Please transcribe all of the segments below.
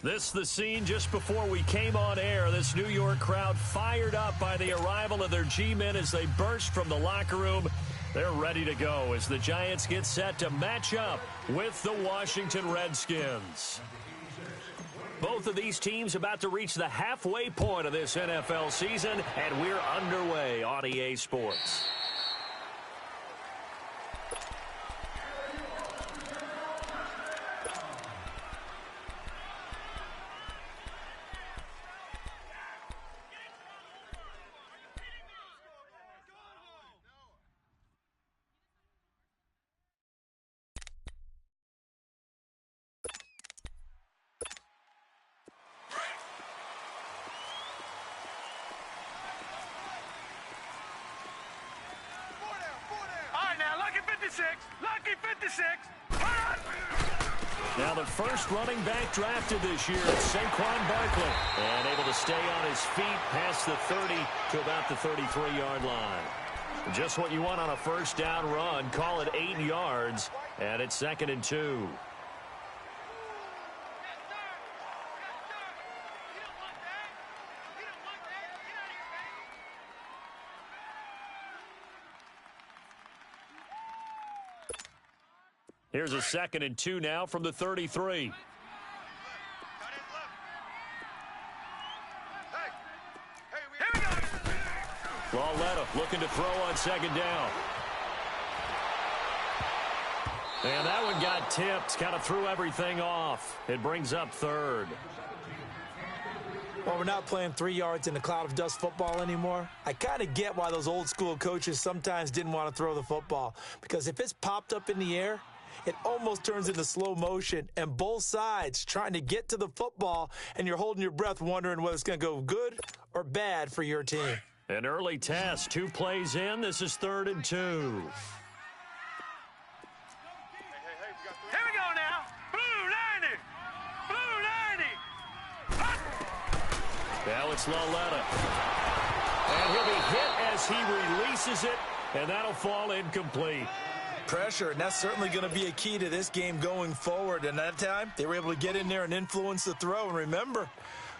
This the scene just before we came on air. This New York crowd fired up by the arrival of their G-men as they burst from the locker room. They're ready to go as the Giants get set to match up with the Washington Redskins. Both of these teams about to reach the halfway point of this NFL season, and we're underway on EA Sports. Lucky 56. Now the first running back drafted this year is Saquon Barkley. And able to stay on his feet past the 30 to about the 33-yard line. Just what you want on a first down run. Call it 8 yards. And it's 2nd and 2. Here's a 2nd and 2 now from the 33. Lauletta looking to throw on 2nd down. And that one got tipped. Kind of threw everything off. It brings up 3rd. Well, we're not playing 3 yards in a cloud of dust football anymore. I kind of get why those old school coaches sometimes didn't want to throw the football. Because if it's popped up in the air, it almost turns into slow motion, and both sides trying to get to the football, and you're holding your breath wondering whether it's going to go good or bad for your team. An early test, 2 plays in. This is 3rd and 2. Here we go now. Blue 90. Blue 90. Now it's Lauletta. And he'll be hit as he releases it, and that'll fall incomplete. Pressure, and that's certainly going to be a key to this game going forward. And that time, they were able to get in there and influence the throw. And remember,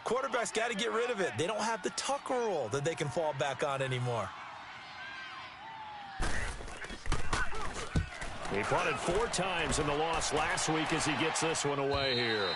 quarterbacks got to get rid of it. They don't have the tuck rule that they can fall back on anymore. He punted 4 times in the loss last week as he gets this one away here.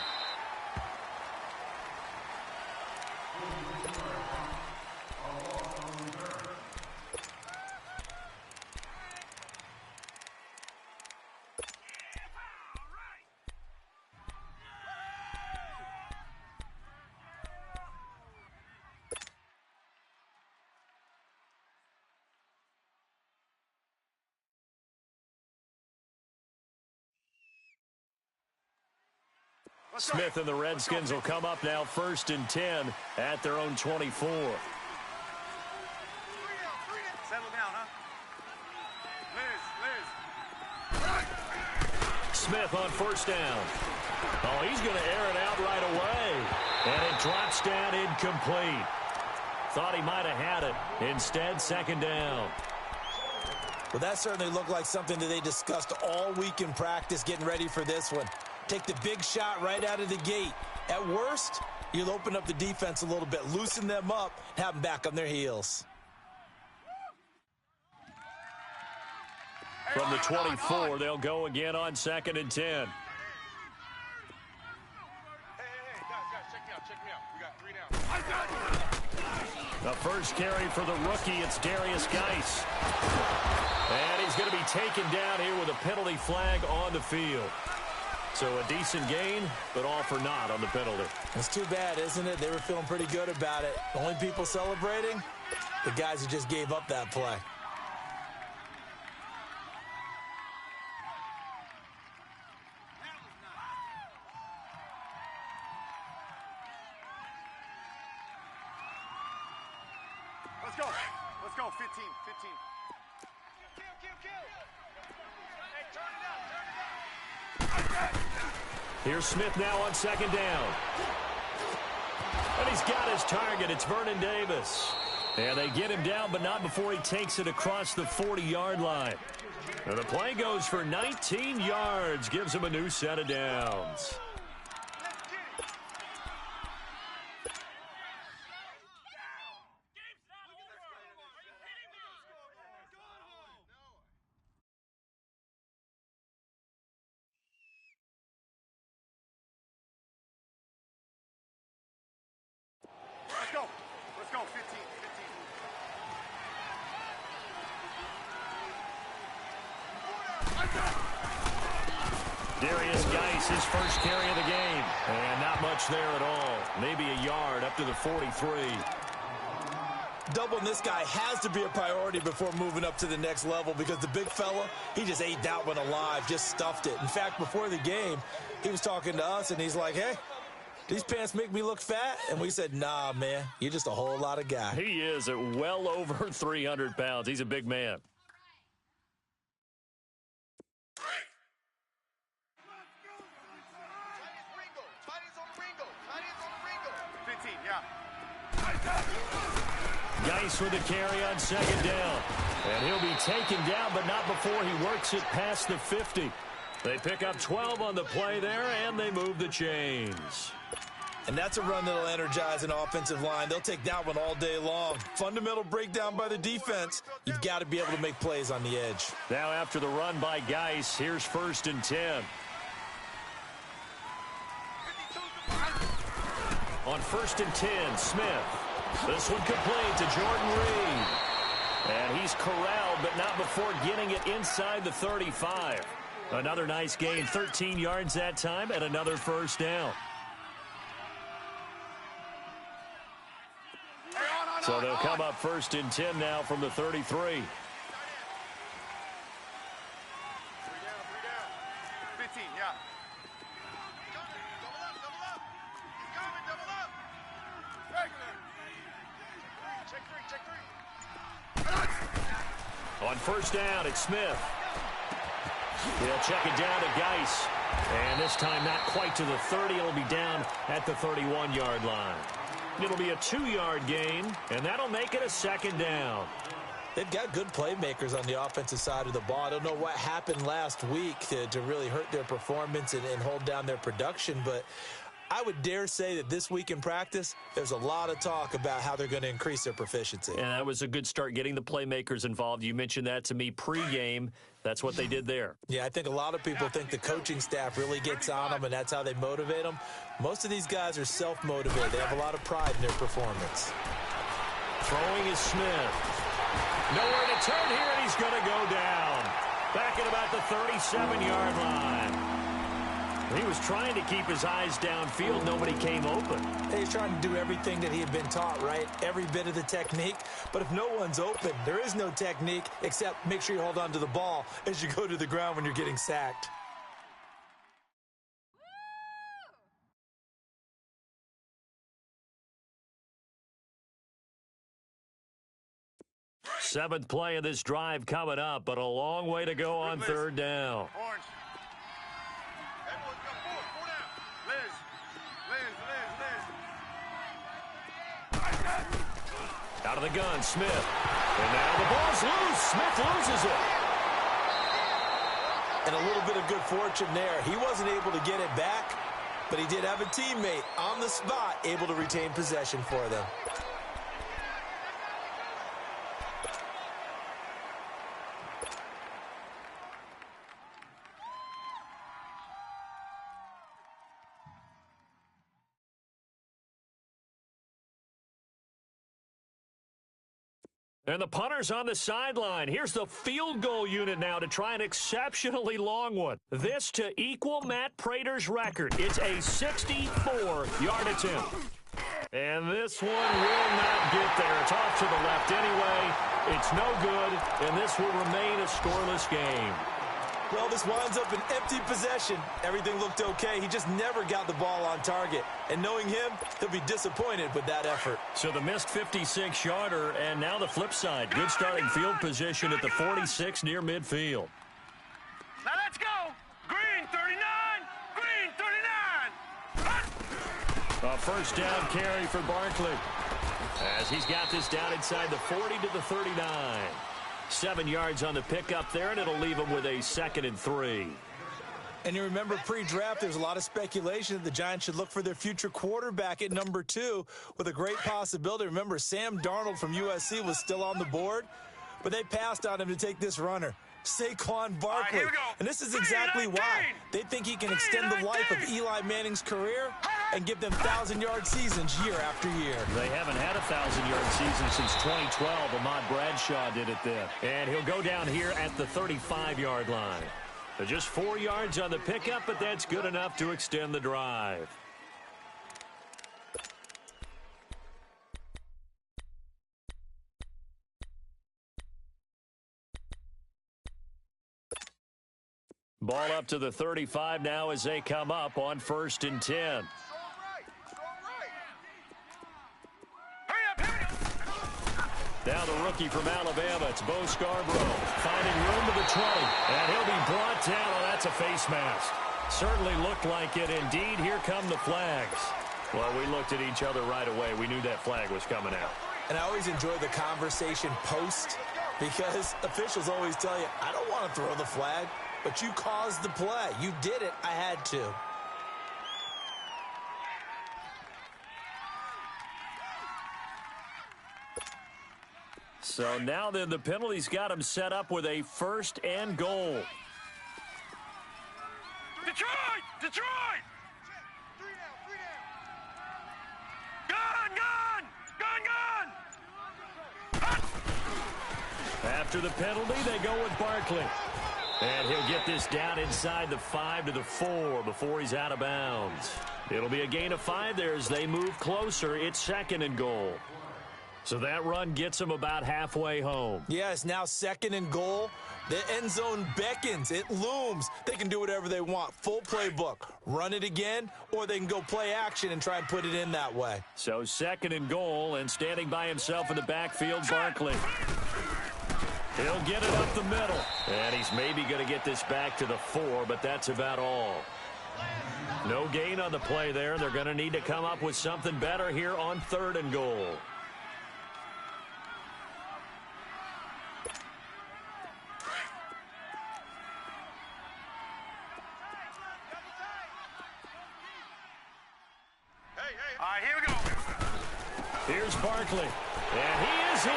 Smith and the Redskins will come up now 1st and 10 at their own 24. Settle down, huh? Liz. Smith on 1st down. Oh, he's going to air it out right away. And it drops down incomplete. Thought he might have had it. Instead, 2nd down. Well, that certainly looked like something that they discussed all week in practice getting ready for this one. Take the big shot right out of the gate. At worst, you'll open up the defense a little bit, loosen them up, and have them back on their heels. From the 24, they'll go again on 2nd and 10. Hey, guys, check me out. We got 3 down. The first carry for the rookie, it's Darius Geis. And he's going to be taken down here with a penalty flag on the field. So a decent gain, but all for naught on the penalty. It's too bad, isn't it? They were feeling pretty good about it. The only people celebrating, the guys who just gave up that play. Let's go. 15. Kill. Hey, turn it up. Here's Smith now on 2nd down. And he's got his target. It's Vernon Davis. And they get him down, but not before he takes it across the 40-yard line. And the play goes for 19 yards. Gives him a new set of downs. 15. Darius Geis, his first carry of the game. And not much there at all. Maybe a yard up to the 43. Doubling this guy has to be a priority before moving up to the next level because the big fella, he just ate that one alive, just stuffed it. In fact, before the game, he was talking to us, and he's like, hey, these pants make me look fat? And we said, nah, man, you're just a whole lot of guy. He is at well over 300 pounds. He's a big man. Geis with the carry on second down. And he'll be taken down, but not before he works it past the 50. They pick up 12 on the play there, and they move the chains. And that's a run that'll energize an offensive line. They'll take that one all day long. Fundamental breakdown by the defense. You've got to be able to make plays on the edge. Now after the run by Geis, here's 1st and 10. On 1st and 10, Smith. This one complete to Jordan Reed. And he's corralled, but not before getting it inside the 35. Another nice gain, 13 yards that time, and another first down. So they'll come up 1st and 10 now from the 33. 3 down. 15, yeah. Double up. He's coming, double up. Regular. Check three. On 1st down, it's Smith. He'll check it down to Geis. And this time not quite to the 30. It'll be down at the 31-yard line. It'll be a 2-yard gain, and that'll make it a 2nd down. They've got good playmakers on the offensive side of the ball. I don't know what happened last week to really hurt their performance and hold down their production, but I would dare say that this week in practice, there's a lot of talk about how they're going to increase their proficiency. And that was a good start getting the playmakers involved. You mentioned that to me pregame. That's what they did there. Yeah, I think a lot of people think the coaching staff really gets on them, and that's how they motivate them. Most of these guys are self-motivated. They have a lot of pride in their performance. Throwing is Smith. Nowhere to turn here, and he's going to go down. Back at about the 37-yard line. He was trying to keep his eyes downfield. Nobody came open. He's trying to do everything that he had been taught, right? Every bit of the technique. But if no one's open, there is no technique except make sure you hold on to the ball as you go to the ground when you're getting sacked. Seventh play of this drive coming up, but a long way to go on 3rd down. Orange. Everyone's got 4 down. Liz. Out of the gun, Smith. And now the ball's loose. Smith loses it. And a little bit of good fortune there. He wasn't able to get it back, but he did have a teammate on the spot able to retain possession for them. And the punter's on the sideline. Here's the field goal unit now to try an exceptionally long one. This to equal Matt Prater's record. It's a 64-yard attempt. And this one will not get there. It's off to the left anyway. It's no good, and this will remain a scoreless game. Well, this winds up an empty possession. Everything looked okay. He just never got the ball on target. And knowing him, he'll be disappointed with that effort. So the missed 56-yarder, and now the flip side. Good starting field position at the 46 near midfield. Now let's go. Green 39. Green 39. A first down carry for Barkley. As he's got this down inside the 40 to the 39. 7 yards on the pickup there, and it'll leave him with a 2nd and 3. And you remember pre-draft, there's a lot of speculation that the Giants should look for their future quarterback at number 2 with a great possibility. Remember, Sam Darnold from USC was still on the board, but they passed on him to take this runner, Saquon Barkley. Right, and this is exactly why. They think he can extend the life of Eli Manning's career and give them 1,000-yard seasons year after year. They haven't had a 1,000-yard season since 2012. Ahmad Bradshaw did it then. And he'll go down here at the 35-yard line. Just 4 yards on the pickup, but that's good enough to extend the drive. Ball up to the 35 now as they come up on 1st and 10. Now the rookie from Alabama, it's Bo Scarborough, finding room to the 20, and he'll be brought down. Oh, that's a face mask. Certainly looked like it. Indeed, here come the flags. Well, we looked at each other right away. We knew that flag was coming out. And I always enjoy the conversation post because officials always tell you, I don't want to throw the flag, but you caused the play. You did it. I had to. So now then the penalty's got him set up with a 1st and goal. Detroit! Detroit! Gun! After the penalty, they go with Barkley. And he'll get this down inside the 5 to the 4 before he's out of bounds. It'll be a gain of 5 there as they move closer. It's 2nd and goal. So that run gets them about halfway home. Yeah, it's now 2nd and goal. The end zone beckons. It looms. They can do whatever they want. Full playbook. Run it again, or they can go play action and try and put it in that way. So 2nd and goal, and standing by himself in the backfield, Barkley. He'll get it up the middle. And he's maybe going to get this back to the 4, but that's about all. No gain on the play there. They're going to need to come up with something better here on 3rd and goal. All right, here we go. Here's Barkley, and he is in.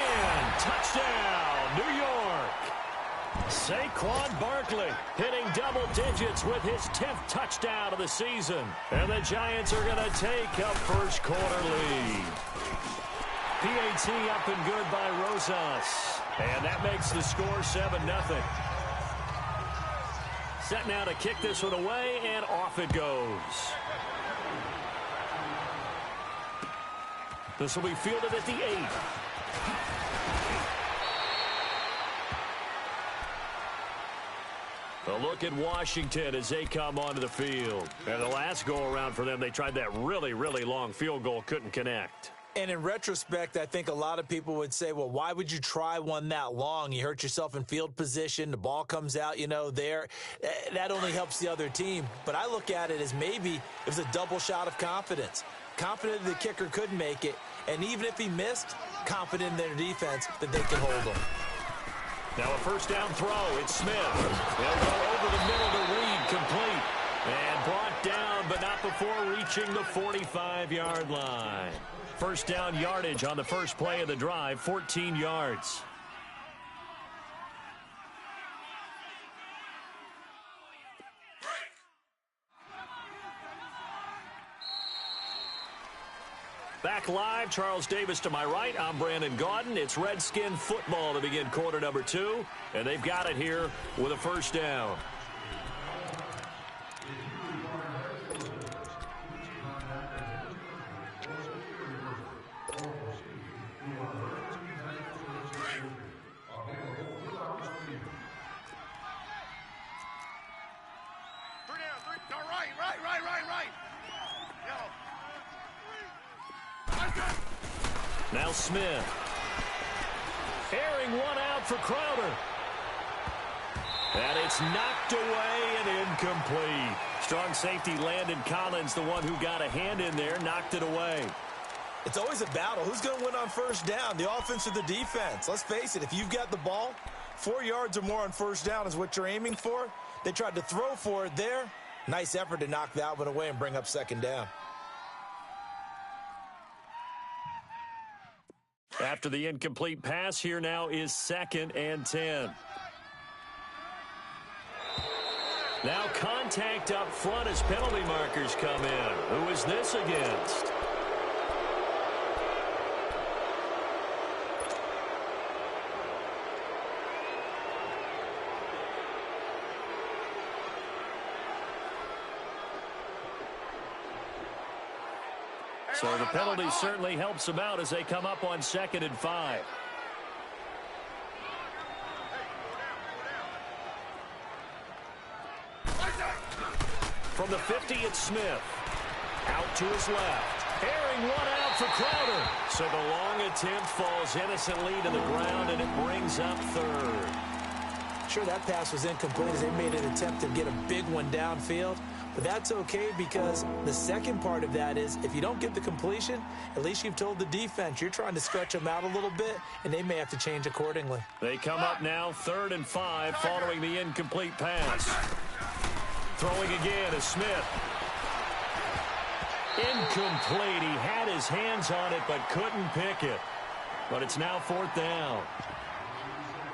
Touchdown, New York. Saquon Barkley hitting double digits with his 10th touchdown of the season. And the Giants are going to take a first quarter lead. PAT up and good by Rosas. And that makes the score 7-0. Set now to kick this one away, and off it goes. This will be fielded at the 8. A look at Washington as they come onto the field. And the last go-around for them, they tried that really, really long field goal, couldn't connect. And in retrospect, I think a lot of people would say, well, why would you try one that long? You hurt yourself in field position. The ball comes out, there. That only helps the other team. But I look at it as maybe it was a double shot of confidence. Confident the kicker could make it. And even if he missed, confident in their defense that they can hold him. Now a first down throw. It's Smith. They'll go over the middle to Reed, complete. And brought down, but not before reaching the 45-yard line. First down yardage on the first play of the drive, 14 yards. Back live, Charles Davis to my right. I'm Brandon Gaudin. It's Redskin football to begin quarter number 2, and they've got it here with a first down. Now Smith. Airing one out for Crowder. And it's knocked away and incomplete. Strong safety Landon Collins, the one who got a hand in there, knocked it away. It's always a battle. Who's going to win on first down, the offense or the defense? Let's face it, if you've got the ball, 4 yards or more on first down is what you're aiming for. They tried to throw for it there. Nice effort to knock that one away and bring up second down. After the incomplete pass, here now is 2nd and 10. Now contact. contact up front as penalty markers come in. Who is this against? So the penalty certainly helps them out as they come up on 2nd and 5. From the 50, it's Smith. Out to his left. Airing one out for Crowder. So the long attempt falls innocently to the ground, and it brings up 3rd. Sure, that pass was incomplete as they made an attempt to get a big one downfield. But that's okay because the second part of that is if you don't get the completion, at least you've told the defense you're trying to stretch them out a little bit, and they may have to change accordingly. They come up now 3rd and 5 following the incomplete pass. Throwing again is Smith. Incomplete. He had his hands on it but couldn't pick it. But it's now 4th down.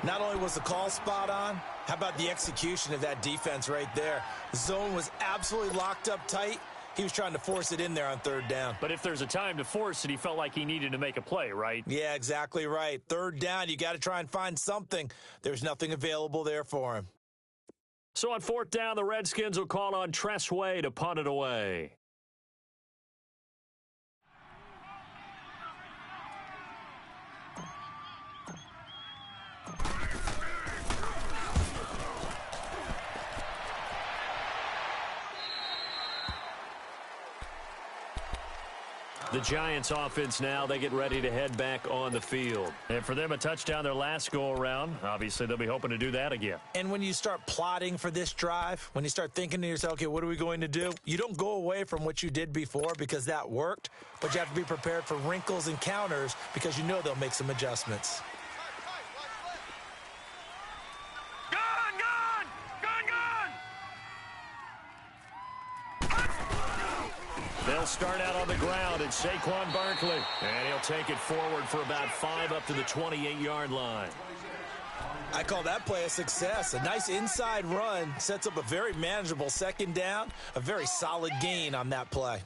Not only was the call spot on, how about the execution of that defense right there? The zone was absolutely locked up tight. He was trying to force it in there on 3rd down. But if there's a time to force it, he felt like he needed to make a play, right? Yeah, exactly right. 3rd down, you got to try and find something. There's nothing available there for him. So on 4th down, the Redskins will call on Tress Way to punt it away. The Giants offense now, they get ready to head back on the field. And for them, a touchdown their last go-around. Obviously, they'll be hoping to do that again. And when you start plotting for this drive, when you start thinking to yourself, okay, what are we going to do? You don't go away from what you did before because that worked, but you have to be prepared for wrinkles and counters because you know they'll make some adjustments. They'll start out on the ground, and Saquon Barkley. And he'll take it forward for about 5 up to the 28-yard line. I call that play a success. A nice inside run sets up a very manageable 2nd down, a very solid gain on that play.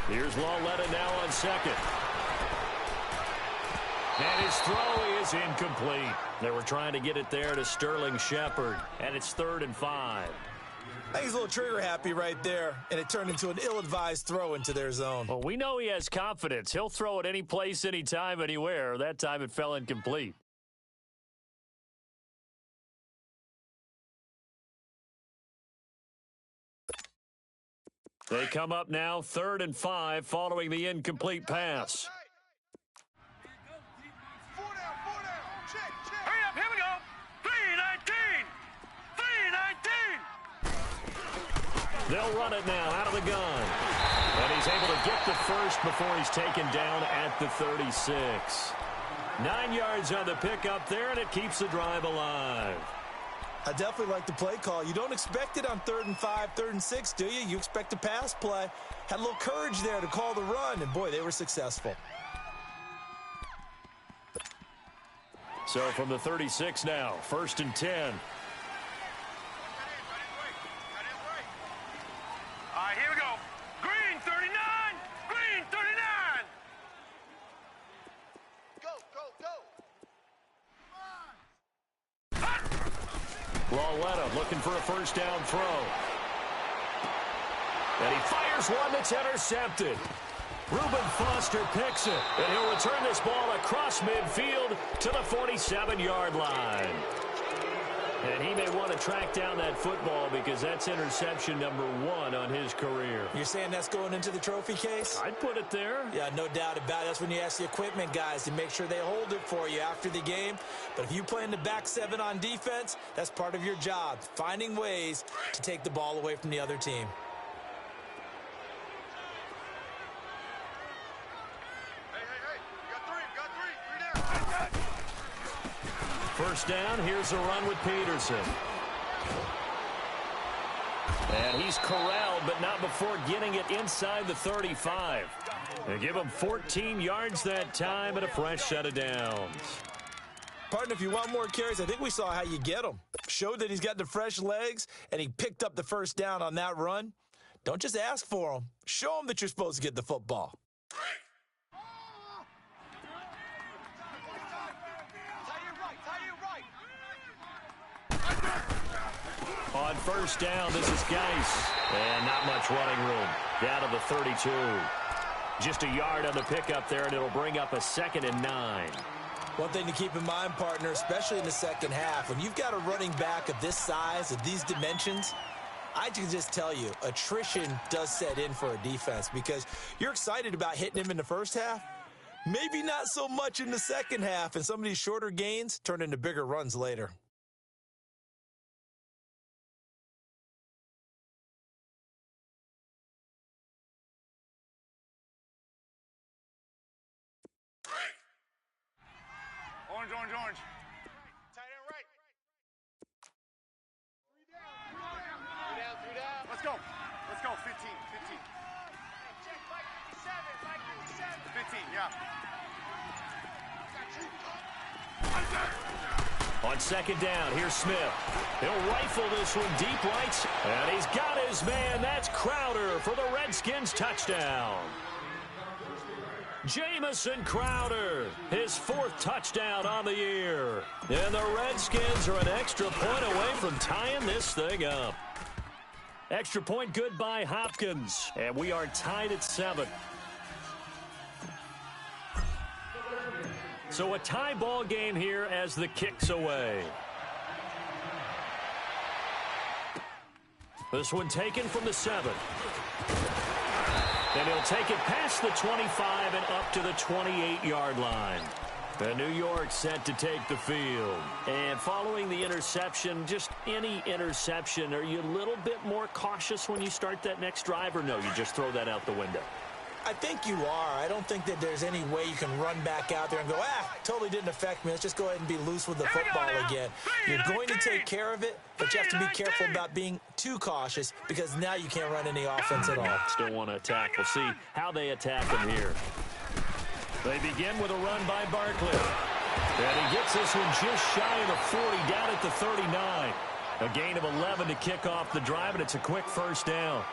Here's Lawletta now on 2nd. And his throw is incomplete. They were trying to get it there to Sterling Shepard. And it's 3rd and 5. I think he's a little trigger happy right there, and it turned into an ill-advised throw into their zone. Well, we know he has confidence. He'll throw it any place, anytime, anywhere. That time it fell incomplete. They come up now 3rd and 5 following the incomplete pass. Hurry up, here we go. 3-19. They'll run it now out of the gun. And he's able to get the first before he's taken down at the 36. 9 yards on the pickup there, and it keeps the drive alive. I definitely like the play call. You don't expect it on 3rd and 5, 3rd and 6, do you? You expect a pass play. Had a little courage there to call the run, and boy, they were successful. So from the 36 now, 1st and 10. All right, here we go. Green 39. Green 39. Go, go, go. Lawletta looking for a 1st down throw. And he fires one that's intercepted. Reuben Foster picks it, and he'll return this ball across midfield to the 47-yard line. And he may want to track down that football because that's interception number 1 on his career. You're saying that's going into the trophy case? I'd put it there. Yeah, no doubt about it. That's when you ask the equipment guys to make sure they hold it for you after the game. But if you play in the back 7 on defense, that's part of your job, finding ways to take the ball away from the other team. First down, here's a run with Peterson. And he's corralled, but not before getting it inside the 35. They give him 14 yards that time and a fresh set of downs. Partner, if you want more carries, I think we saw how you get them. Showed that he's got the fresh legs, and he picked up the first down on that run. Don't just ask for them. Show them that you're supposed to get the football. On first down, this is Geis. And not much running room. Down to the 32. Just a yard on the pickup there, and it'll bring up a 2nd and 9. One thing to keep in mind, partner, especially in the second half, when you've got a running back of this size, of these dimensions, I can just tell you, attrition does set in for a defense because you're excited about hitting him in the first half. Maybe not so much in the second half, and some of these shorter gains turn into bigger runs later. Orange, orange, orange. Tight end right. Three down. Let's go. Let's go. 15. Check Mike 57. 15, yeah. On second down, here's Smith. He'll rifle this one deep right. And he's got his man. That's Crowder for the Redskins touchdown. Jamison Crowder, his 4th touchdown on the year. And the Redskins are an extra point away from tying this thing up. Extra point good by Hopkins. And we are tied at 7. So a tie ball game here as the kick's away. This one taken from the 7. And he'll take it past the 25 and up to the 28-yard line. And New York set to take the field. And following the interception, just any interception, are you a little bit more cautious when you start that next drive, or no, you just throw that out the window? I think you are. I don't think that there's any way you can run back out there and go, totally didn't affect me. Let's just go ahead and be loose with the football again. You're going to take care of it, but you have to be careful about being too cautious because now you can't run any offense at all. Still want to attack. We'll see how they attack him here. They begin with a run by Barkley. And he gets this one just shy of the 40, down at the 39. A gain of 11 to kick off the drive, and it's a quick first down.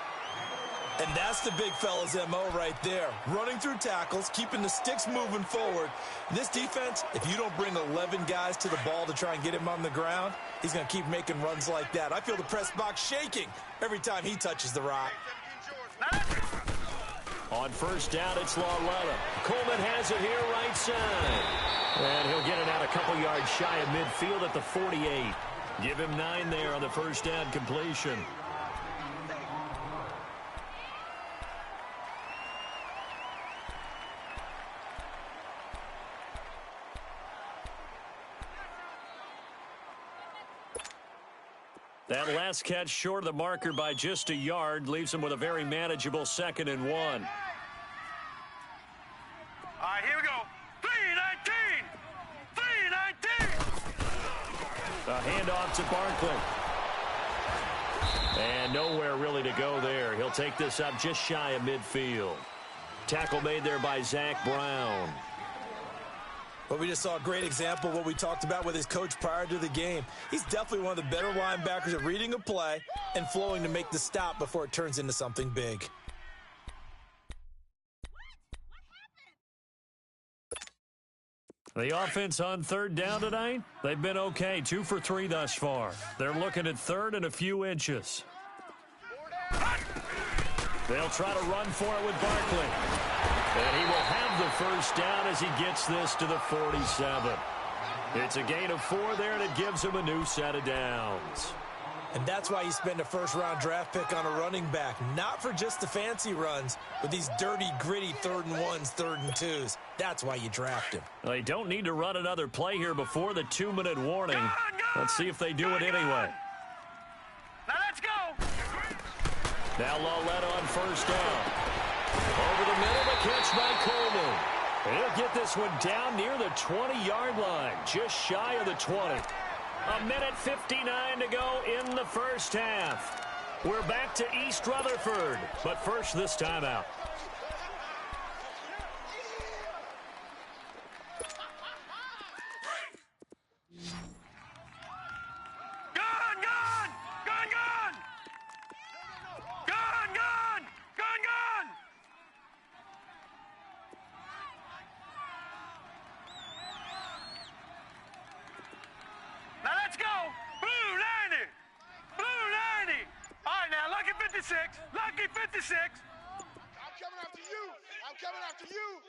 And that's the big fella's MO right there. Running through tackles, keeping the sticks moving forward. This defense, if you don't bring 11 guys to the ball to try and get him on the ground, he's going to keep making runs like that. I feel the press box shaking every time he touches the rock. On first down, it's Lawletta. Coleman has it here right side. And he'll get it out a couple yards shy of midfield at the 48. Give him 9 there on the first down completion. That last catch short of the marker by just a yard leaves him with a very manageable 2nd and 1. All right, here we go. 3-19. A handoff to Barkley. And nowhere really to go there. He'll take this up just shy of midfield. Tackle made there by Zach Brown. But we just saw a great example of what we talked about with his coach prior to the game. He's definitely one of the better linebackers at reading a play and flowing to make the stop before it turns into something big. The offense on third down tonight, they've been okay. 2 for 3 thus far. They're looking at third and a few inches. They'll try to run for it with Barkley. And he will have the first down as he gets this to the 47. It's a gain of 4 there, and it gives him a new set of downs. And that's why you spend a first-round draft pick on a running back. Not for just the fancy runs, but these dirty, gritty 3rd and 1s, 3rd and 2s. That's why you draft him. They don't need to run another play here before the 2-minute warning. Let's see if they do it anyway. Now let's go. Now Lawletta on first down. Over the middle, the catch by Coleman. He'll get this one down near the 20-yard line, just shy of the 20. A minute 59 to go in the first half. We're back to East Rutherford, but first this timeout. Lucky 56. I'm coming after you. I'm coming after you.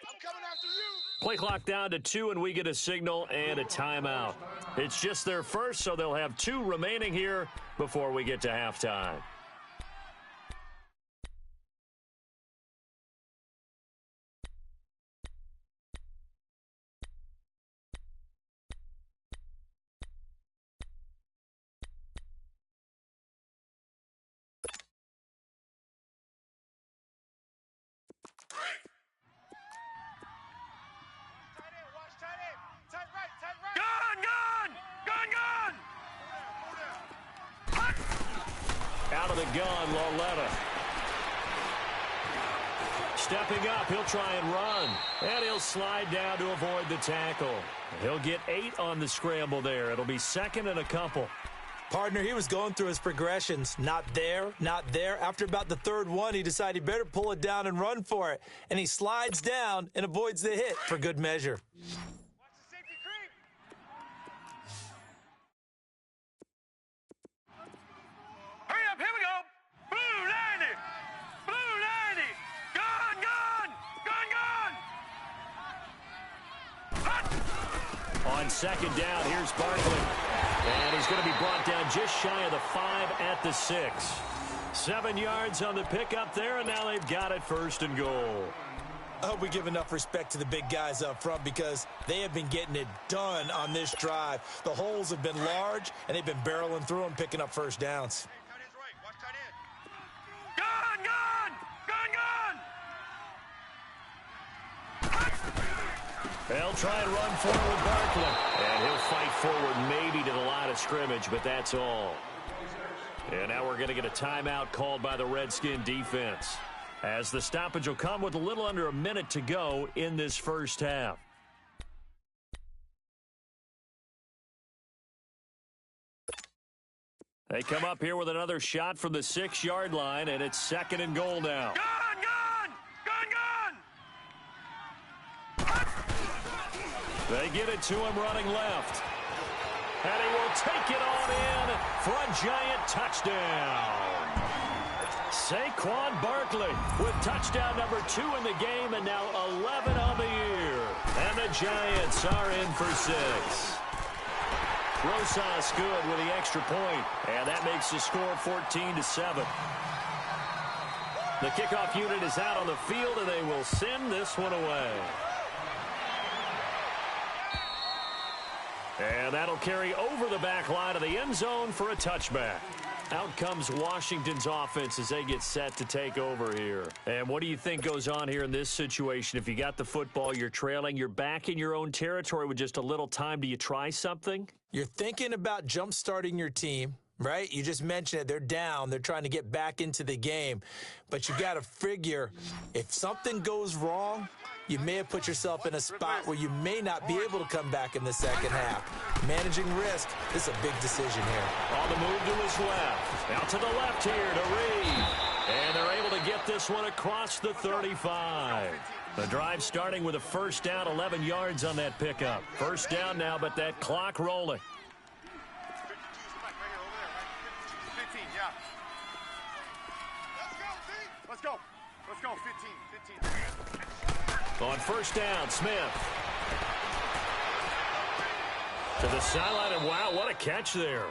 I'm coming after you. Play clock down to 2, and we get a signal and a timeout. It's just their first, so they'll have 2 remaining here before we get to halftime. Out of the gun, Loletta. Stepping up, he'll try and run. And he'll slide down to avoid the tackle. He'll get 8 on the scramble there. It'll be second and a couple. Partner, he was going through his progressions. Not there, not there. After about the third one, he decided he better pull it down and run for it. And he slides down and avoids the hit for good measure. On second down, here's Barkley. And he's going to be brought down just shy of the 5 at the 6. 7 yards on the pickup there, and now they've got it first and goal. I hope we give enough respect to the big guys up front because they have been getting it done on this drive. The holes have been large, and they've been barreling through them, picking up first downs. They'll try and run forward Barkley. And he'll fight forward maybe to the line of scrimmage, but that's all. And now we're going to get a timeout called by the Redskin defense, as the stoppage will come with a little under a minute to go in this first half. They come up here with another shot from the 6-yard line, and it's second and goal now. They get it to him running left. And he will take it on in for a giant touchdown. Saquon Barkley with touchdown number 2 in the game and now 11 on the year. And the Giants are in for 6. Rosas good with the extra point, and that makes the score 14-7. The kickoff unit is out on the field, and they will send this one away. And that'll carry over the back line of the end zone for a touchback. Out comes Washington's offense as they get set to take over here. And what do you think goes on here in this situation? If you got the football, you're trailing, you're back in your own territory with just a little time. Do you try something? You're thinking about jump-starting your team, right? You just mentioned it. They're down. They're trying to get back into the game. But you got to figure if something goes wrong, you may have put yourself in a spot where you may not be able to come back in the second half. Managing risk, this is a big decision here. On the move to his left. Out to the left here to Reed. And they're able to get this one across the 35. The drive starting with a first down, 11 yards on that pickup. First down now, but that clock rolling. 15, yeah. Let's go. Let's go, 15. On first down, Smith. To the sideline, and wow, what a catch there.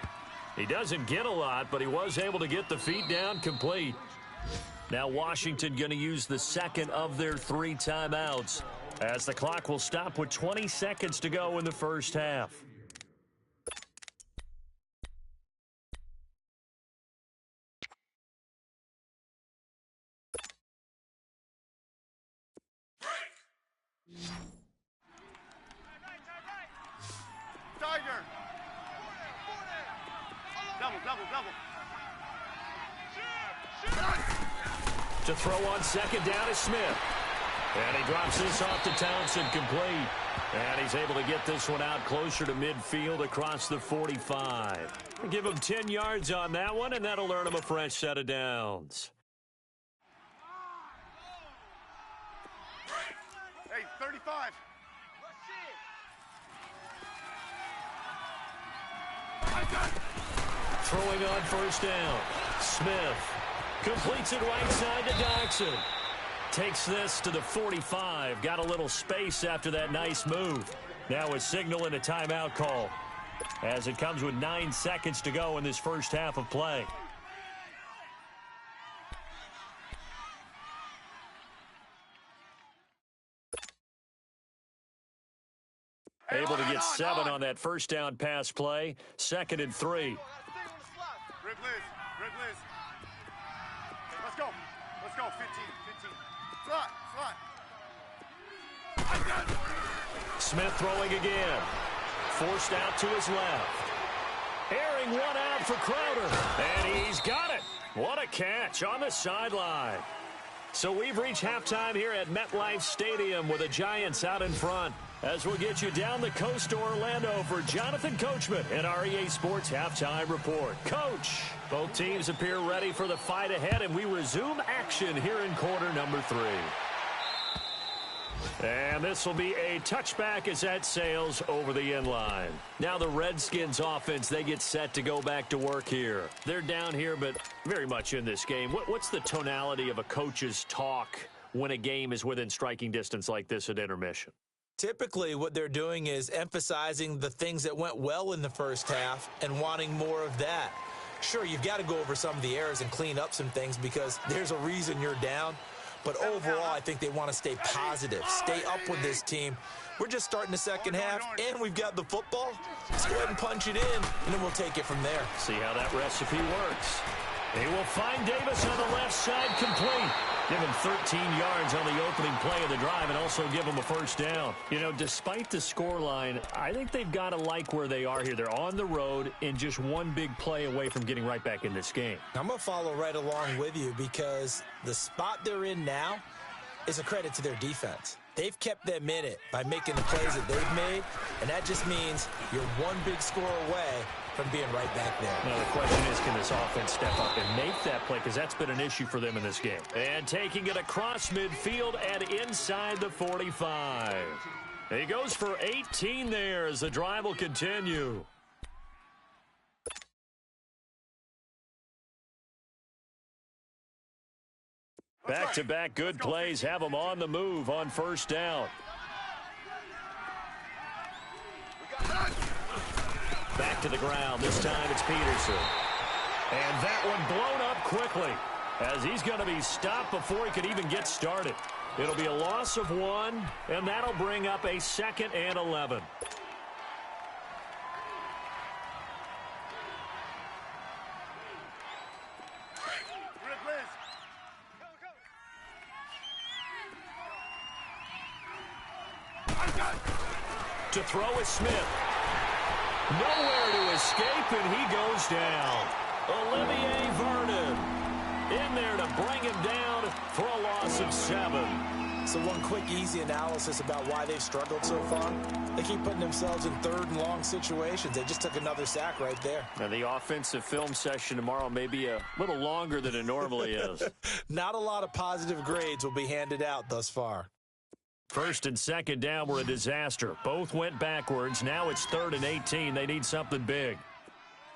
He doesn't get a lot, but he was able to get the feet down complete. Now Washington going to use the second of their 3 timeouts, as the clock will stop with 20 seconds to go in the first half. double. To throw on second down is Smith. And he drops this off to Townsend, complete. And he's able to get this one out closer to midfield across the 45. Give him 10 yards on that one, and that'll earn him a fresh set of downs. Hey, 35. Throwing on first down. Smith completes it right side to Doxson. Takes this to the 45. Got a little space after that nice move. Now a signal and a timeout call, as it comes with 9 seconds to go in this first half of play. Able to get 7 on that first down pass play. 2nd and 3. Rip Liz. Let's go. 15. Slot. Smith throwing again. Forced out to his left. Airing one out for Crowder. And he's got it. What a catch on the sideline. So we've reached halftime here at MetLife Stadium with the Giants out in front. As we'll get you down the coast to Orlando for Jonathan Coachman and our EA Sports Halftime Report. Coach, both teams appear ready for the fight ahead, and we resume action here in quarter number 3. And this will be a touchback as that sails over the end line. Now the Redskins offense, they get set to go back to work here. They're down here, but very much in this game. What's the tonality of a coach's talk when a game is within striking distance like this at intermission? Typically, what they're doing is emphasizing the things that went well in the first half and wanting more of that. Sure, you've got to go over some of the errors and clean up some things because there's a reason you're down. But overall, I think they want to stay positive, stay up with this team. We're just starting the second half, and we've got the football. Let's go ahead and punch it in, and then we'll take it from there. See how that recipe works. They will find Davis on the left side, complete. Give him 13 yards on the opening play of the drive and also give him a first down. You know, despite the scoreline, I think they've got to like where they are here. They're on the road and just one big play away from getting right back in this game. I'm going to follow right along with you because the spot they're in now is a credit to their defense. They've kept them in it by making the plays that they've made, and that just means you're one big score away from being right back there. Now the question is, can this offense step up and make that play? Because that's been an issue for them in this game. And taking it across midfield and inside the 45. He goes for 18 there as the drive will continue. Back-to-back good plays have them on the move on first down. Back to the ground. This time it's Peterson. And that one blown up quickly as he's going to be stopped before he could even get started. It'll be a loss of 1, and that'll bring up a 2nd and 11. To throw is Smith. Nowhere to escape, and he goes down. Olivier Vernon in there to bring him down for a loss of 7. So one quick, easy analysis about why they've struggled so far. They keep putting themselves in 3rd and long situations. They just took another sack right there. Now the offensive film session tomorrow may be a little longer than it normally is. Not a lot of positive grades will be handed out thus far. 1st and 2nd down were a disaster. Both went backwards. Now it's 3rd and 18. They need something big.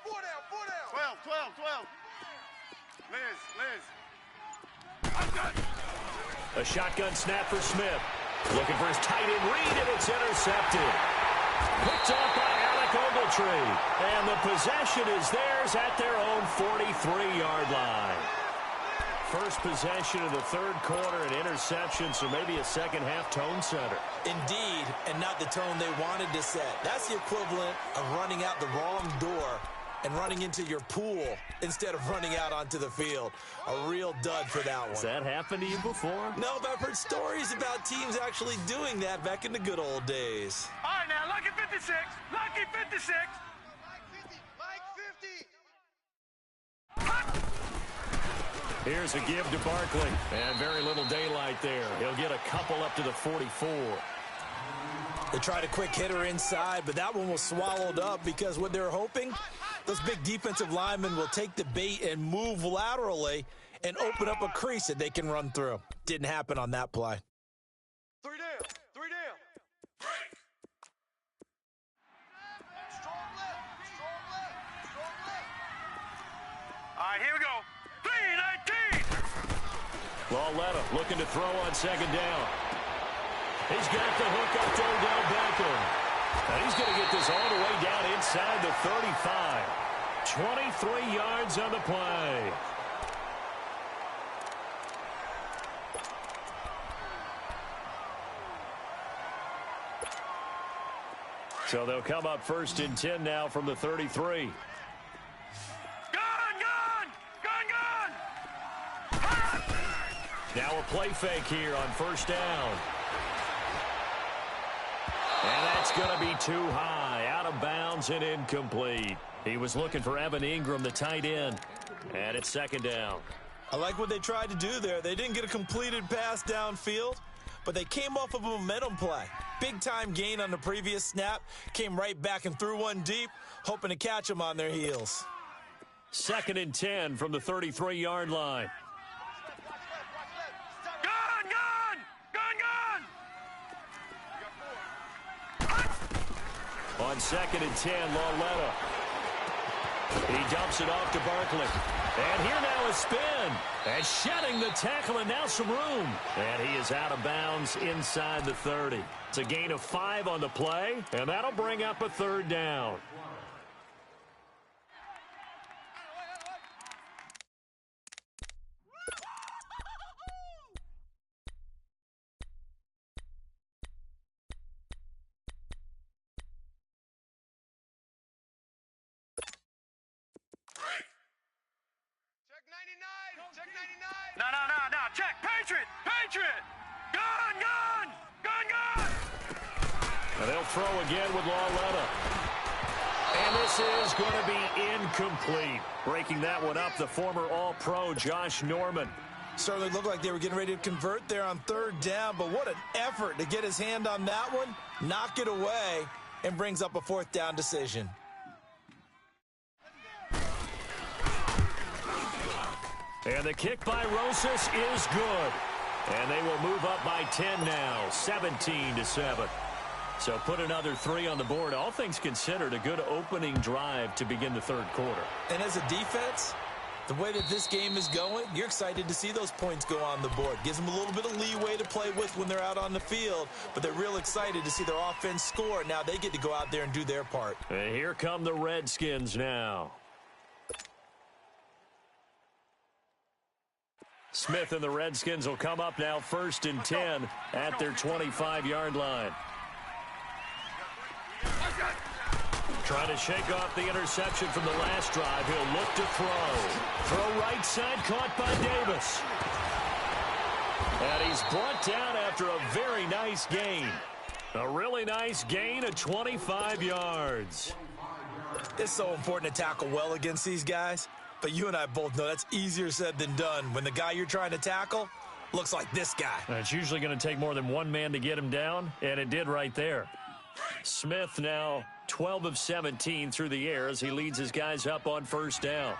12. Liz. A shotgun snap for Smith. Looking for his tight end read, and it's intercepted. Picked off by Alec Ogletree. And the possession is theirs at their own 43-yard line. First possession of the 3rd quarter, an interception, so maybe a second-half tone setter. Indeed, and not the tone they wanted to set. That's the equivalent of running out the wrong door and running into your pool instead of running out onto the field. A real dud for that one. Has that happened to you before? No, but I've heard stories about teams actually doing that back in the good old days. All right, now, lucky 56. Here's a give to Barkley. And very little daylight there. He'll get a couple up to the 44. They tried a quick hitter inside, but that one was swallowed up because what they're hoping, those big defensive linemen will take the bait and move laterally and open up a crease that they can run through. Didn't happen on that play. 3 down. 3 down. Strong left. Strong left. Strong left. All right, here we go. 3-19. Lauletta looking to throw on second down. He's got the hook up to Odell Beckham. And he's going to get this all the way down inside the 35. 23 yards on the play. So they'll come up 1st and 10 now from the 33. Now a play fake here on 1st down. And that's going to be too high, out of bounds and incomplete. He was looking for Evan Ingram, the tight end, and it's 2nd down. I like what they tried to do there. They didn't get a completed pass downfield, but they came off of a momentum play. Big-time gain on the previous snap, came right back and threw one deep, hoping to catch them on their heels. 2nd and 10 from the 33-yard line. On 2nd and 10, Lauletta. He dumps it off to Barkley. And here now is spin. And shedding the tackle and now some room. And he is out of bounds inside the 30. It's a gain of 5 on the play, and that'll bring up a 3rd down. No. Check. Patriot. Gun. And they'll throw again with Lauletta. And this is going to be incomplete. Breaking that one up, the former All-Pro Josh Norman. Certainly looked like they were getting ready to convert there on 3rd down, but what an effort to get his hand on that one, knock it away, and brings up a 4th down decision. And the kick by Rosas is good. And they will move up by 10 now, 17-7. So put another 3 on the board. All things considered, a good opening drive to begin the 3rd quarter. And as a defense, the way that this game is going, you're excited to see those points go on the board. Gives them a little bit of leeway to play with when they're out on the field, but they're real excited to see their offense score. Now they get to go out there and do their part. And here come the Redskins now. Smith and the Redskins will come up now 1st and 10 at their 25-yard line. Trying to shake off the interception from the last drive. He'll look to throw. Throw right side, caught by Davis. And he's brought down after a very nice gain. A really nice gain of 25 yards. It's so important to tackle well against these guys. But you and I both know that's easier said than done when the guy you're trying to tackle looks like this guy. And it's usually going to take more than one man to get him down, and it did right there. Smith now 12 of 17 through the air as he leads his guys up on 1st down.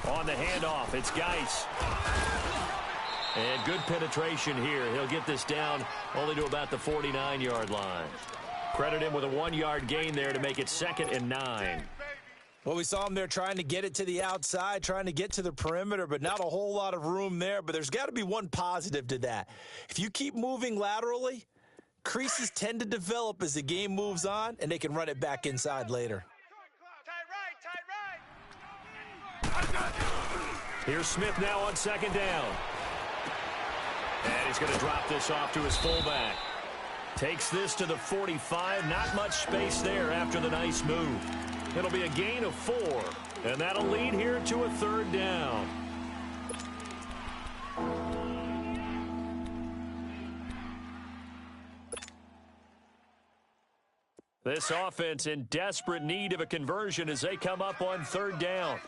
On the handoff, it's Geis. And good penetration here. He'll get this down only to about the 49-yard line. Credit him with a 1-yard gain there to make it 2nd and 9. Well, we saw him there trying to get it to the outside, trying to get to the perimeter, but not a whole lot of room there. But there's got to be one positive to that. If you keep moving laterally, creases tend to develop as the game moves on, and they can run it back inside later. Tight right. Here's Smith now on 2nd down. And he's going to drop this off to his fullback. Takes this to the 45. Not much space there after the nice move. It'll be a gain of 4, and that'll lead here to a 3rd down. This offense in desperate need of a conversion as they come up on 3rd down.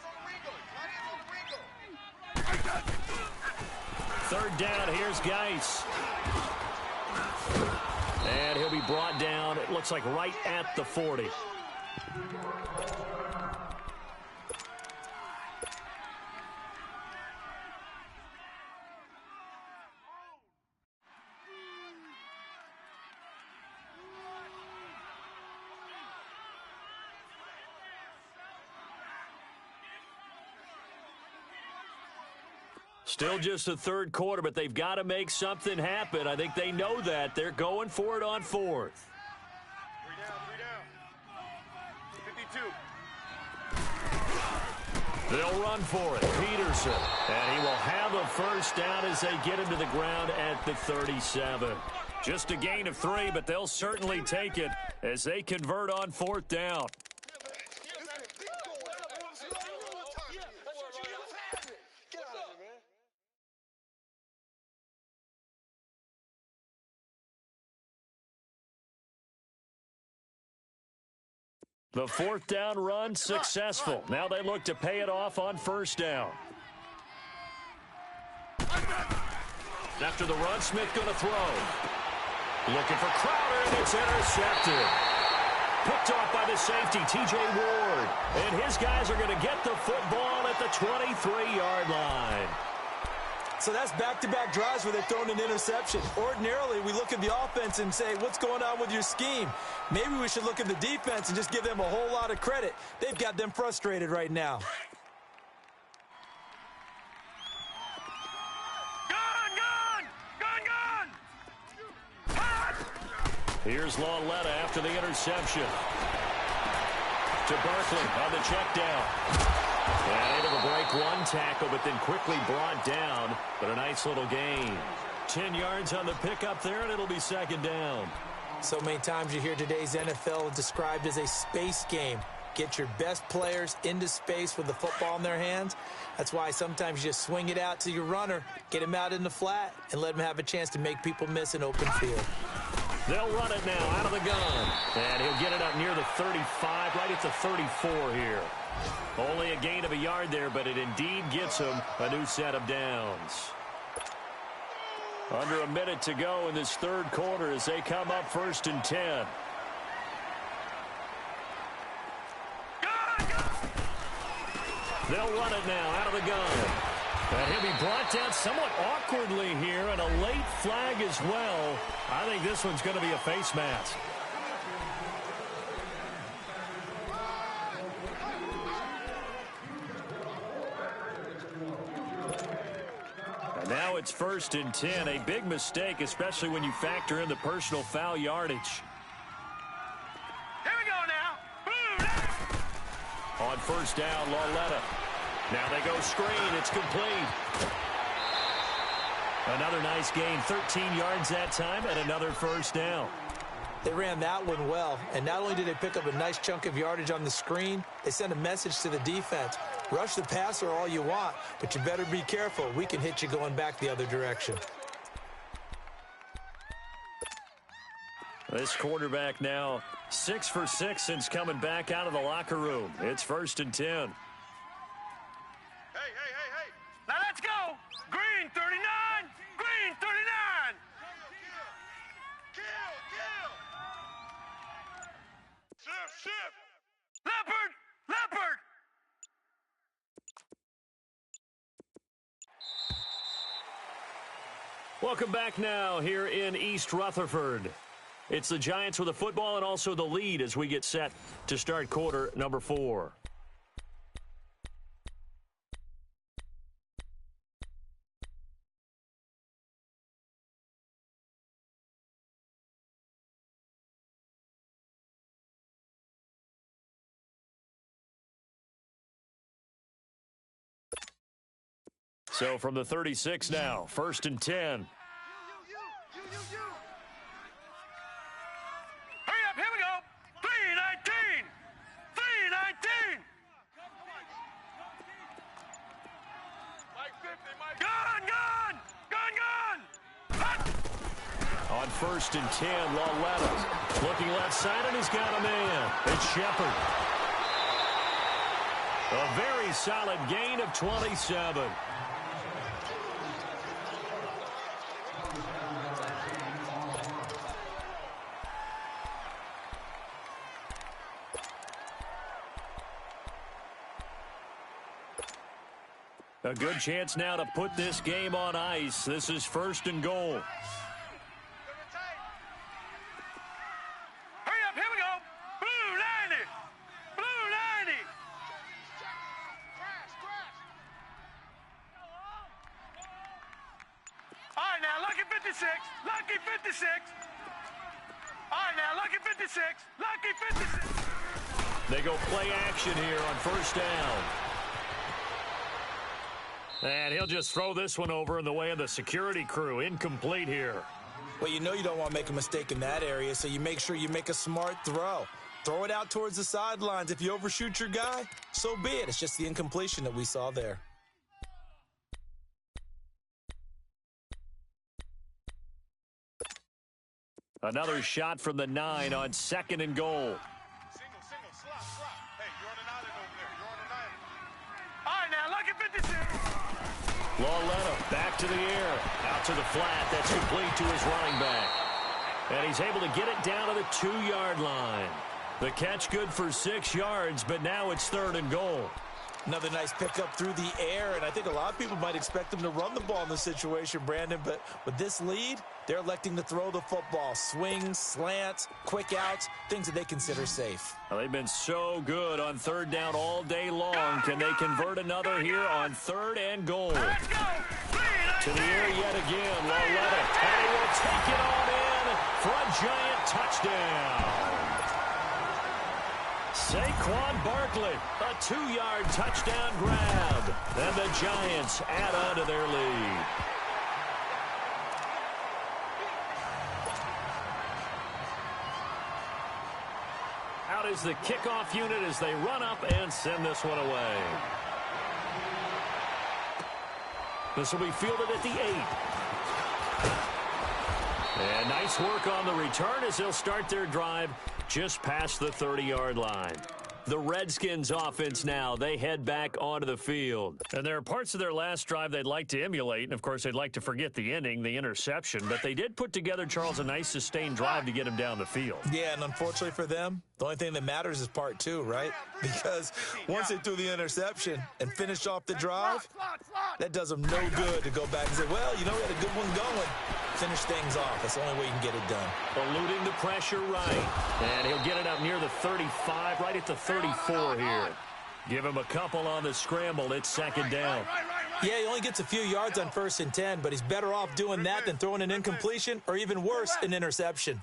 third down, here's Geis. And he'll be brought down, it looks like right at the 40. Still just the third quarter, but they've got to make something happen. I think they know that. They're going for it on fourth. 3 down, 52. They'll run for it. Peterson. And he will have a first down as they get him to the ground at the 37. Just a gain of 3, but they'll certainly take it as they convert on fourth down. The fourth down run successful. Now they look to pay it off on first down. After the run, Smith going to throw. Looking for Crowder, and it's intercepted. Picked off by the safety, T.J. Ward. And his guys are going to get the football at the 23-yard line. So that's back-to-back drives where they've thrown an interception. Ordinarily, we look at the offense and say, what's going on with your scheme? Maybe we should look at the defense and just give them a whole lot of credit. They've got them frustrated right now. Here's Lauletta after the interception. To Berkeley on the check down. And able to break one tackle, but then quickly brought down. But a nice little gain. 10 yards on the pickup there, and it'll be second down. So many times you hear today's NFL described as a space game. Get your best players into space with the football in their hands. That's why sometimes you just swing it out to your runner, get him out in the flat, and let him have a chance to make people miss an open field. They'll run it now out of the gun. And he'll get it up near the 35, right at the 34 here. Only a gain of a yard there, but it indeed gets him a new set of downs. Under a minute to go in this third quarter as they come up first and 10. They'll run it now out of the gun. And he'll be brought down somewhat awkwardly here, and a late flag as well. I think this one's going to be a face mask. And now it's first and 10. A big mistake, especially when you factor in the personal foul yardage. Here we go now. Boom! On first down, Lauletta. Now they go screen. It's complete. Another nice gain. 13 yards that time and another first down. They ran that one well, and not only did they pick up a nice chunk of yardage on the screen, they sent a message to the defense. Rush the passer all you want, but you better be careful. We can hit you going back the other direction. This quarterback now 6 for 6 since coming back out of the locker room. It's first and 10. Hey. Now let's go. Green 39. Green 39. Kill. Shift. Leopard. Welcome back now here in East Rutherford. It's the Giants with the football and also the lead as we get set to start quarter number 4. So from the 36 now, first and 10. Hurry up, here we go. 319. Gun. On first and 10, Lauletta looking left side, and he's got a man. It's Shepard. A very solid gain of 27. A good chance now to put this game on ice. This is 1st and goal. Hurry up, here we go. Blue 90. Blue 90. All right, now, lucky 56. Lucky 56. All right, now, lucky 56. Lucky 56. They go play action here on 1st down. And he'll just throw this one over in the way of the security crew. Incomplete here. Well, you know you don't want to make a mistake in that area, so you make sure you make a smart throw. Throw it out towards the sidelines. If you overshoot your guy, so be it. It's just the incompletion that we saw there. Another shot from the 9 on 2nd and goal. Single, slot. Hey, you're on an island over there. You're on an island. All right, now, lucky 56. Lauletta back to the air. Out to the flat. That's complete to his running back. And he's able to get it down to the 2-yard line. The catch good for 6 yards, but now it's 3rd and goal. Another nice pickup through the air, and I think a lot of people might expect them to run the ball in this situation, Brandon, but with this lead, they're electing to throw the football. Swings, slants, quick outs, things that they consider safe. Well, they've been so good on 3rd down all day long. Can they convert another here on 3rd and goal? Let's go. To the air yet again. Lauletta, and he will take it on in for a giant touchdown. Saquon Barkley, a 2-yard touchdown grab. And the Giants add on to their lead. Out is the kickoff unit as they run up and send this one away. This will be fielded at the 8. And nice work on the return as they'll start their drive just past the 30-yard line. The Redskins offense now, they head back onto the field. And there are parts of their last drive they'd like to emulate, and of course they'd like to forget the ending, the interception, but they did put together, Charles, a nice sustained drive to get him down the field. Yeah, and unfortunately for them, the only thing that matters is part 2, right? Because once they threw the interception and finished off the drive, that does them no good to go back and say, well, you know, we had a good one going. Finish things off. That's the only way you can get it done. Eluding the pressure right. And he'll get it up near the 35, right at the 34 here. Give him a couple on the scramble. It's 2nd down. Yeah, he only gets a few yards on 1st and 10, but he's better off doing that than throwing an incompletion or even worse, an interception.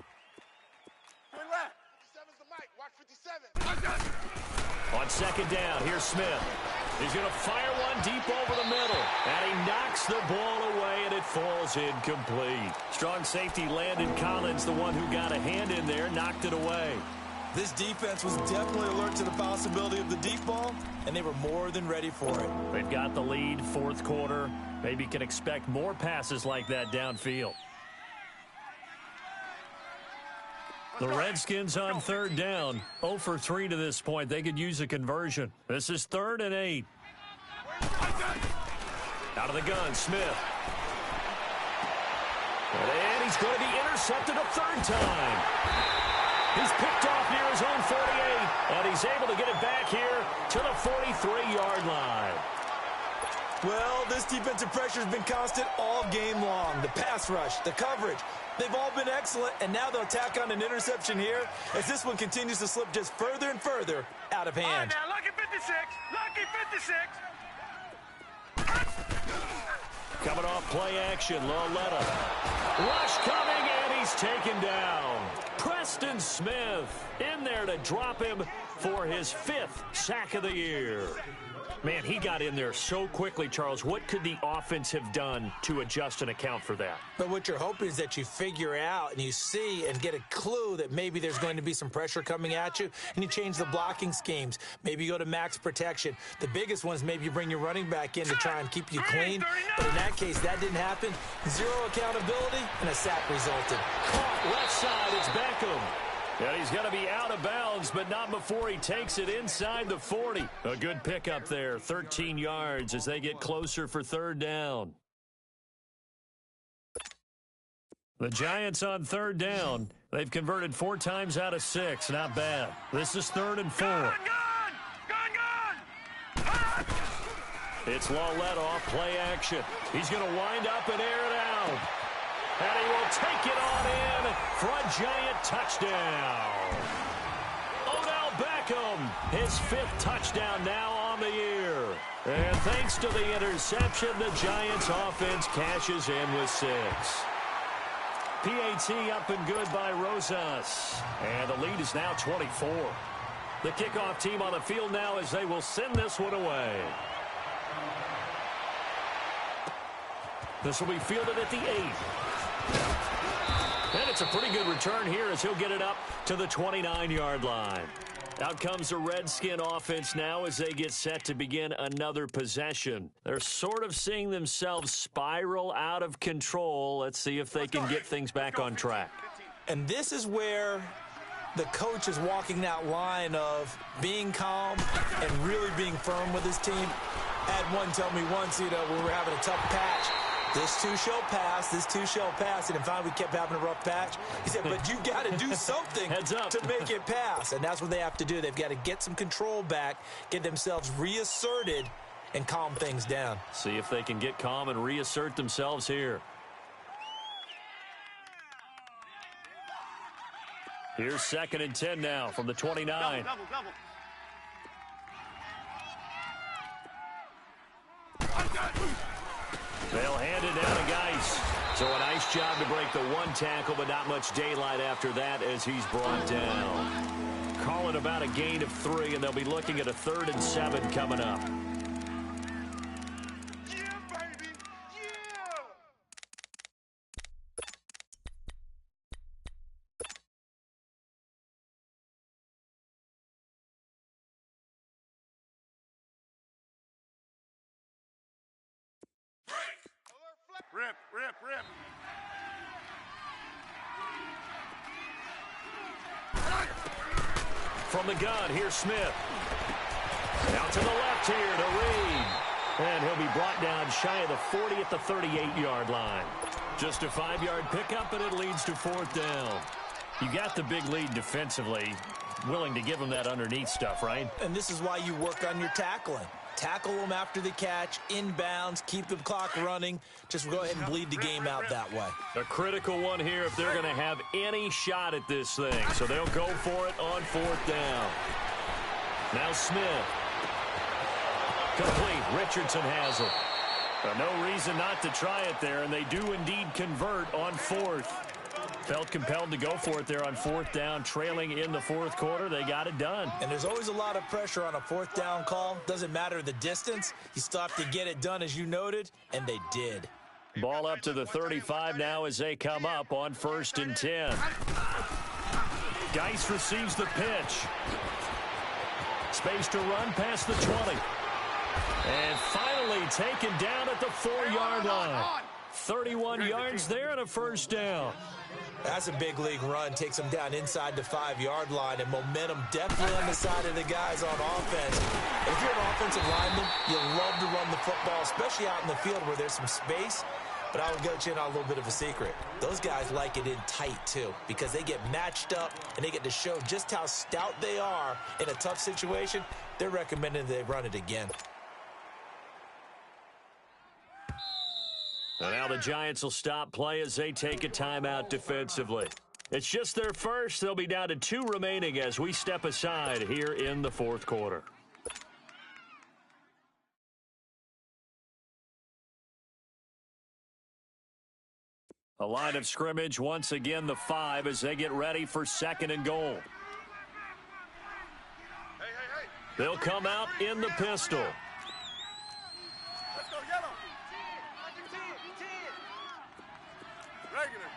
On 2nd down, here's Smith. He's going to fire one deep over the middle. And he knocks the ball away, and it falls incomplete. Strong safety Landon Collins, the one who got a hand in there, knocked it away. This defense was definitely alert to the possibility of the deep ball, and they were more than ready for it. They've got the lead, 4th quarter. Maybe can expect more passes like that downfield. The Redskins on 3rd down, 0 for 3 to this point. They could use a conversion. This is 3rd and 8. Out of the gun, Smith. And he's going to be intercepted a 3rd time. He's picked off near his own 48, and he's able to get it back here to the 43-yard line. Well, this defensive pressure has been constant all game long. The pass rush, the coverage, they've all been excellent, and now they'll tack on an interception here as this one continues to slip just further and further out of hand. All right, now, lucky 56. Lucky 56. Coming off play action, Lauletta. Rush coming, and he's taken down. Preston Smith in there to drop him for his 5th sack of the year. Man, he got in there so quickly, Charles. What could the offense have done to adjust and account for that? But what you're hoping is that you figure out and you see and get a clue that maybe there's going to be some pressure coming at you, and you change the blocking schemes. Maybe you go to max protection. The biggest one is maybe you bring your running back in to try and keep you clean. But in that case, that didn't happen. 0 accountability, and a sack resulted. Caught left side, it's Beckham. And he's going to be out of bounds, but not before he takes it inside the 40. A good pickup there, 13 yards as they get closer for 3rd down. The Giants on 3rd down. They've converted 4 times out of 6. Not bad. This is 3rd and 4. It's Lawlett off play action. He's going to wind up and air it out. And he will take it on in for a Giant touchdown. Odell Beckham, his 5th touchdown now on the year. And thanks to the interception, the Giants offense cashes in with 6. PAT up and good by Rosas. And the lead is now 24. The kickoff team on the field now as they will send this one away. This will be fielded at the 8. And it's a pretty good return here as he'll get it up to the 29-yard line. Out comes the Redskin offense now as they get set to begin another possession. They're sort of seeing themselves spiral out of control. Let's see if they can get things back on track. And this is where the coach is walking that line of being calm and really being firm with his team. I had one tell me once, when we were having a tough patch, this too shall pass, this too shall pass. And then finally we kept having a rough patch. He said, but you got to do something to make it pass. And that's what they have to do. They've got to get some control back, get themselves reasserted, and calm things down. See if they can get calm and reassert themselves here. Here's 2nd and 10 now from the 29. Double. They'll hand it down to Geis. So a nice job to break the 1 tackle, but not much daylight after that as he's brought down. Calling about a gain of 3, and they'll be looking at a 3rd and 7 coming up. Yeah, baby. Yeah. Rip. From the gun, here's Smith. Out to the left here to Reed. And he'll be brought down shy of the 40 at the 38-yard line. Just a 5-yard pickup, and it leads to 4th down. You got the big lead defensively. Willing to give them that underneath stuff, right? And this is why you work on your tackling. Tackle them after the catch, inbounds, keep the clock running. Just go ahead and bleed the game out that way. A critical one here if they're going to have any shot at this thing. So they'll go for it on 4th down. Now Smith. Complete. Richardson has it. But no reason not to try it there, and they do indeed convert on 4th. Felt compelled to go for it there on 4th down, trailing in the 4th quarter. They got it done. And there's always a lot of pressure on a 4th down call. Doesn't matter the distance. You stop to get it done, as you noted, and they did. Ball up to the 35 now as they come up on 1st and 10. Geis receives the pitch. Space to run past the 20. And finally taken down at the 4-yard line. 31 yards there and a 1st down. That's a big league run. Takes them down inside the 5-yard line, and momentum definitely on the side of the guys on offense. And if you're an offensive lineman, you love to run the football, especially out in the field where there's some space. But I will go in on a little bit of a secret. Those guys like it in tight, too, because they get matched up and they get to show just how stout they are in a tough situation. They're recommending they run it again. And now the Giants will stop play as they take a timeout defensively. It's just their first. They'll be down to 2 remaining as we step aside here in the 4th quarter. A line of scrimmage, once again the 5 as they get ready for 2nd and goal. Hey. They'll come out in the pistol. Let's go, yellow. Regular.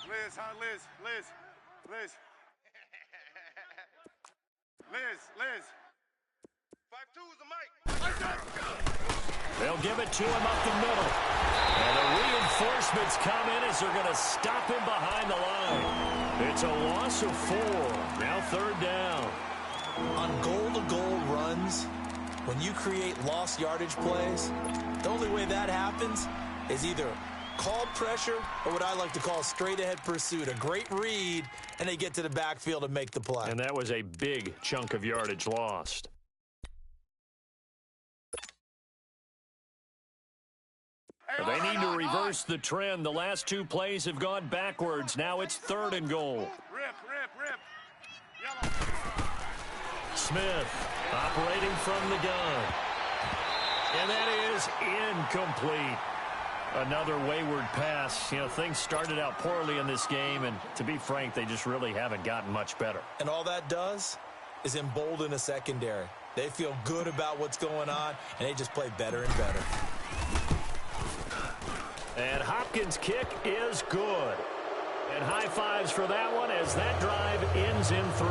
Liz, huh? Liz. Liz. 5-2 is the mic. They'll give it to him up the middle. And the reinforcements come in as they're going to stop him behind the line. It's a loss of 4. Now 3rd down. On goal-to-goal runs, when you create lost yardage plays, the only way that happens is either called pressure or what I like to call straight-ahead pursuit. A great read, and they get to the backfield and make the play. And that was a big chunk of yardage lost. They need to reverse the trend. The last two plays have gone backwards. Now it's 3rd and goal. Rip. Smith operating from the gun. And that is incomplete. Another wayward pass. You know, things started out poorly in this game, and to be frank, they just really haven't gotten much better. And all that does is embolden a secondary. They feel good about what's going on, and they just play better and better. And Hopkins' kick is good. And high fives for that one as that drive ends in 3.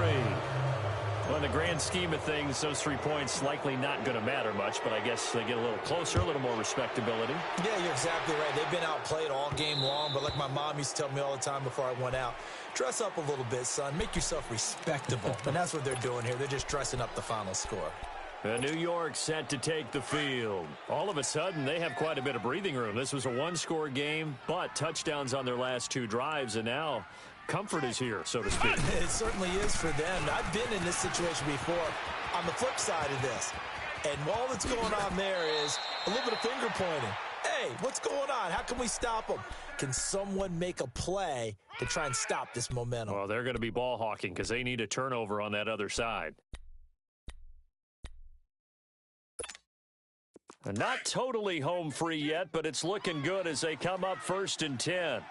Well, in the grand scheme of things, those 3 points likely not going to matter much, but I guess they get a little closer, a little more respectability. Yeah, you're exactly right. They've been outplayed all game long, but like my mom used to tell me all the time before I went out, dress up a little bit, son. Make yourself respectable. And that's what they're doing here. They're just dressing up the final score. New York set to take the field. All of a sudden, they have quite a bit of breathing room. This was a one-score game, but touchdowns on their last 2 drives, and now comfort is here, so to speak. It certainly is for them. I've been in this situation before on the flip side of this. And all that's going on there is a little bit of finger pointing. Hey, what's going on? How can we stop them? Can someone make a play to try and stop this momentum? Well, they're going to be ball hawking because they need a turnover on that other side. And not totally home free yet, but it's looking good as they come up 1st and 10.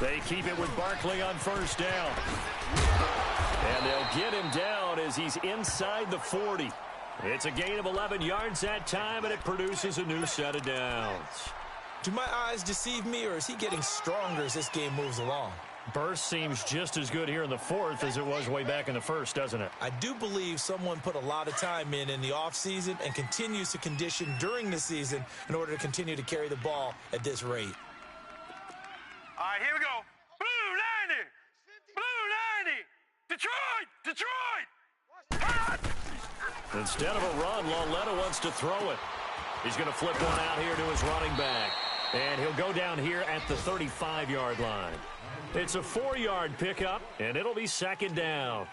They keep it with Barkley on 1st down. And they'll get him down as he's inside the 40. It's a gain of 11 yards that time, and it produces a new set of downs. Do my eyes deceive me, or is he getting stronger as this game moves along? Burst seems just as good here in the 4th as it was way back in the 1st, doesn't it? I do believe someone put a lot of time in the offseason and continues to condition during the season in order to continue to carry the ball at this rate. All right, here we go. Blue 90! Detroit! Instead of a run, Lauletta wants to throw it. He's going to flip one out here to his running back. And he'll go down here at the 35-yard line. It's a 4-yard pickup, and it'll be 2nd down.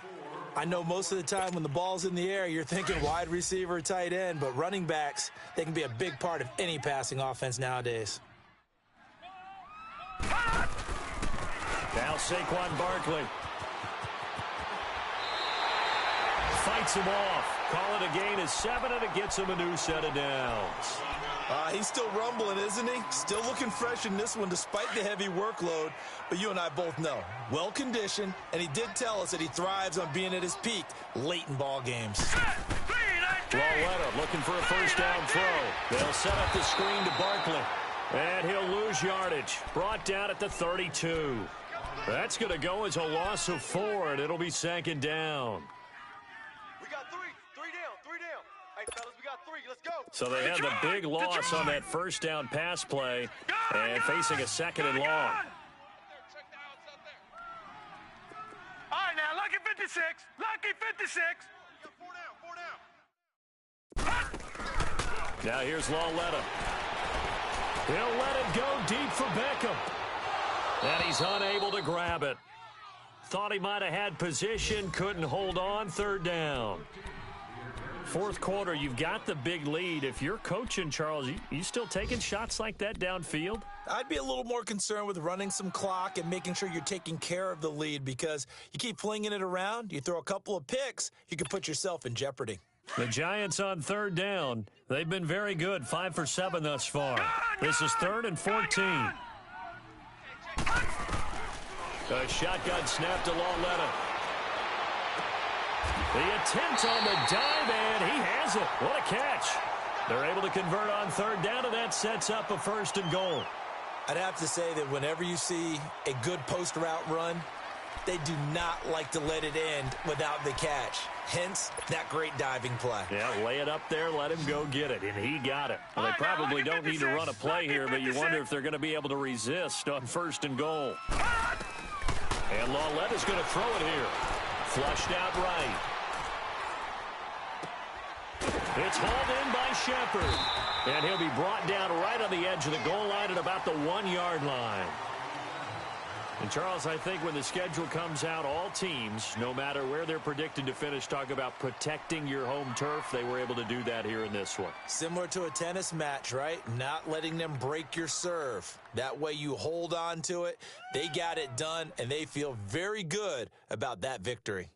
I know most of the time when the ball's in the air, you're thinking wide receiver, tight end, but running backs, they can be a big part of any passing offense nowadays. Now Saquon Barkley. Fights him off. Call it a gain of 7, and it gets him a new set of downs. He's still rumbling, isn't he? Still looking fresh in this one despite the heavy workload. But you and I both know, well-conditioned, and he did tell us that he thrives on being at his peak late in ball games. Lauletta looking for a 1st down throw. They'll set up the screen to Barkley. And he'll lose yardage. Brought down at the 32. That's going to go as a loss of 4, and it'll be 2nd down. We got 3 down. Hey, fellas, we got 3. Let's go. So they had the big loss on that 1st down pass play and facing a 2nd and long. All right, now, lucky 56. Now here's Lauletta. He'll let it go deep for Beckham. And he's unable to grab it. Thought he might have had position, couldn't hold on, 3rd down. 4th quarter, you've got the big lead. If you're coaching, Charles, you still taking shots like that downfield? I'd be a little more concerned with running some clock and making sure you're taking care of the lead, because you keep flinging it around, you throw a couple of picks, you can put yourself in jeopardy. The Giants on 3rd down. They've been very good, 5 for 7 thus far. This is 3rd and 14. A shotgun snap to Lauletta. The attempt on the dive, and he has it. What a catch. They're able to convert on 3rd down, and that sets up a 1st and goal. I'd have to say that whenever you see a good post route run, they do not like to let it end without the catch. Hence, that great diving play. Yeah, lay it up there, let him go get it, and he got it. Well, they probably don't need to run a play here, but you wonder if they're going to be able to resist on 1st and goal. And Lauletta's going to throw it here. Flushed out right. It's hauled in by Shepard. And he'll be brought down right on the edge of the goal line at about the 1-yard line. And, Charles, I think when the schedule comes out, all teams, no matter where they're predicted to finish, talk about protecting your home turf. They were able to do that here in this one. Similar to a tennis match, right? Not letting them break your serve. That way you hold on to it. They got it done, and they feel very good about that victory.